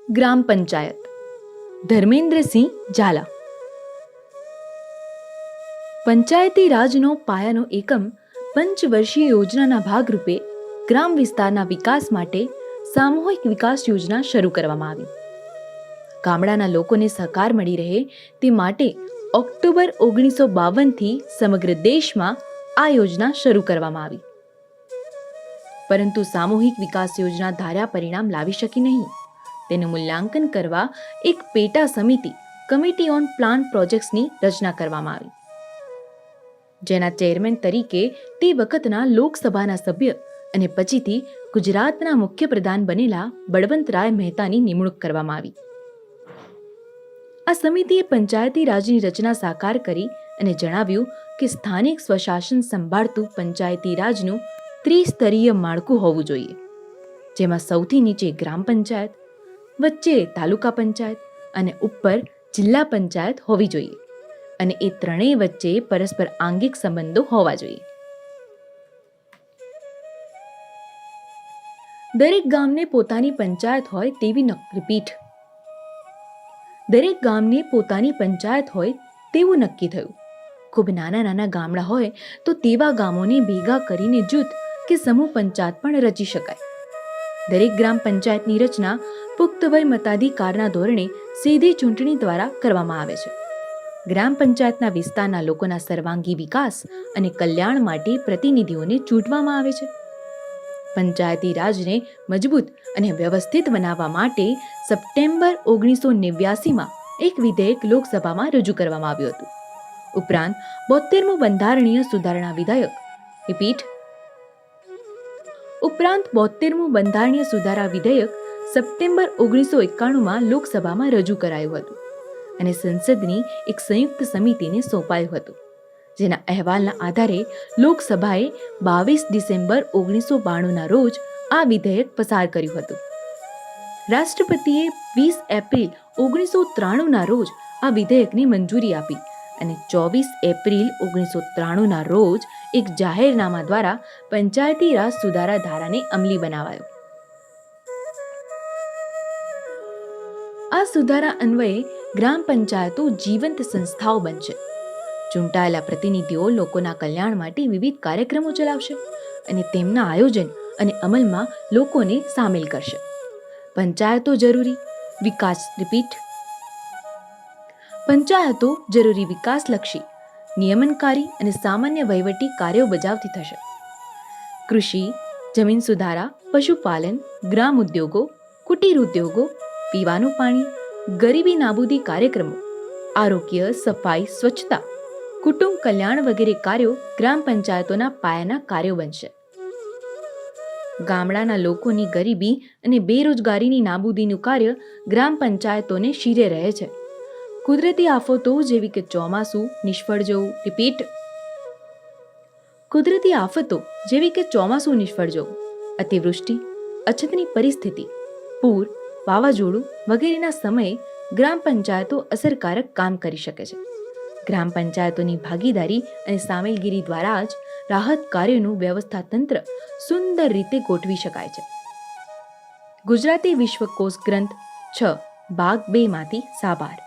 ગ્રામ પંચાયત. ધર્મેન્દ્રસિંહ ઝાલા. પંચાયતી રાજનો પાયાનો એકમ પંચવર્ષીય યોજનાના ભાગરૂપે ગ્રામ વિસ્તારના વિકાસ માટે સામૂહિક વિકાસ યોજના શરૂ કરવામાં આવી. ગામડાના લોકોને સહકાર મળી રહે તે માટે ઓક્ટોબર 1952થી સમગ્ર દેશમાં આ યોજના શરૂ કરવામાં આવી. પરંતુ સામૂહિક વિકાસ યોજના ધાર્યા પરિણામ લાવી શકી નહીં. તેનું મૂલ્યાંકન કરવા એક પેટા સમિતિ કમિટી ઓન પ્લાન પ્રોજેક્ટ્સની રચના કરવામાં આવી, જેના ચેરમેન તરીકે તે વખતના લોકસભાના સભ્ય અને પછીથી ગુજરાતના મુખ્યપ્રધાન બનેલા બળવંતરાય મહેતાની નિમણૂક કરવામાં આવી. આ સમિતિએ પંચાયતી રાજની રચના સાકાર કરી અને જણાવ્યું કે સ્થાનિક સ્વશાસન સંભાળતું પંચાયતી રાજનું ત્રિસ્તરીય માળખું હોવું જોઈએ, જેમાં સૌથી નીચે ગ્રામ પંચાયત, વચ્ચે તાલુકા પંચાયત અને ઉપર જિલ્લા પંચાયત હોવી જોઈએ અને એ ત્રણેય વચ્ચે પરસ્પર આંગિક સંબંધો હોવા જોઈએ. દરેક ગામને પોતાની પંચાયત હોય તેવી રિપીટ. દરેક ગામને પોતાની પંચાયત હોય તેવું નક્કી થયું. ખૂબ નાના નાના ગામડા હોય તો તેવા ગામોને ભેગા કરીને જૂથ કે સમૂહ પંચાયત પણ રચી શકાય. દરેક ગ્રામ પંચાયતની રચના પુખ્ત વય મતાધિકારના ધોરણે સીધી ચૂંટણી દ્વારા કરવામાં આવે છે. ગ્રામ પંચાયતના વિસ્તારના લોકોના સર્વાંગી વિકાસ અને કલ્યાણ માટે પ્રતિનિધિઓને ચૂંટવામાં આવે છે. પંચાયતી રાજને મજબૂત અને વ્યવસ્થિત બનાવવા માટે સપ્ટેમ્બર 1989માં એક વિધેયક લોકસભામાં રજૂ કરવામાં આવ્યું હતું. ઉપરાંત 72મું બંધારણીય સુધારણા વિધેયક સપ્ટેમ્બર 1991માં લોકસભામાં રજૂ કરાયું હતું અને સંસદની એક સંયુક્ત સમિતિને સોંપાયું હતું, જેના અહેવાલના આધારે લોકસભાએ 22 ડિસેમ્બર 1992ના રોજ આ વિધેયક પસાર કર્યું હતું. રાષ્ટ્રપતિએ 20 એપ્રિલ 1993ના રોજ આ વિધેયકને મંજૂરી આપી અને 24 એપ્રિલ 1993ના રોજ એક જાહેરનામા દ્વારા પંચાયતી રાજ સુધારા ધારાને અમલી બનાવાયો. આ સુધારા અન્વયે ગ્રામ પંચાયતો જીવંત સંસ્થાઓ બનશે. ચૂંટાયેલા પ્રતિનિધિઓ લોકોના કલ્યાણ માટે વિવિધ કાર્યક્રમો ચલાવશે અને તેમના આયોજન અને અમલમાં લોકોને સામેલ કરશે. પંચાયતો જરૂરી વિકાસલક્ષી, નિયમનકારી અને સામાન્ય વહીવટી કાર્યો બજાવતી થશે. કૃષિ, જમીન સુધારા, પશુપાલન, ગ્રામ ઉદ્યોગો, કુટીર ઉદ્યોગો, પીવાનું પાણી, ગરીબી નાબૂદી કાર્યક્રમો, આરોગ્ય, સફાઈ, સ્વચ્છતા, કુટુંબ કલ્યાણ વગેરે કાર્યો ગ્રામ પંચાયતોના પાયાના કાર્યો બનશે. ગામડાના લોકોની ગરીબી અને બેરોજગારીની નાબૂદીનું કાર્ય ગ્રામ પંચાયતોને શીરે રહે છે. કુદરતી આફતો જેવી કે ચોમાસું નિષ્ફળ જવું, અતિવૃષ્ટિ, અછતની પરિસ્થિતિ, પૂર, વાવાઝોડું વગેરેના સમયે ગ્રામ પંચાયતો અસરકારક કામ કરી શકે છે. ગ્રામ પંચાયતોની ભાગીદારી અને સામેલગીરી દ્વારા જ રાહત કાર્યોનું વ્યવસ્થા તંત્ર સુંદર રીતે ગોઠવી શકાય છે. ગુજરાતી વિશ્વકોશ ગ્રંથ 6 ભાગ 2માંથી સાભાર.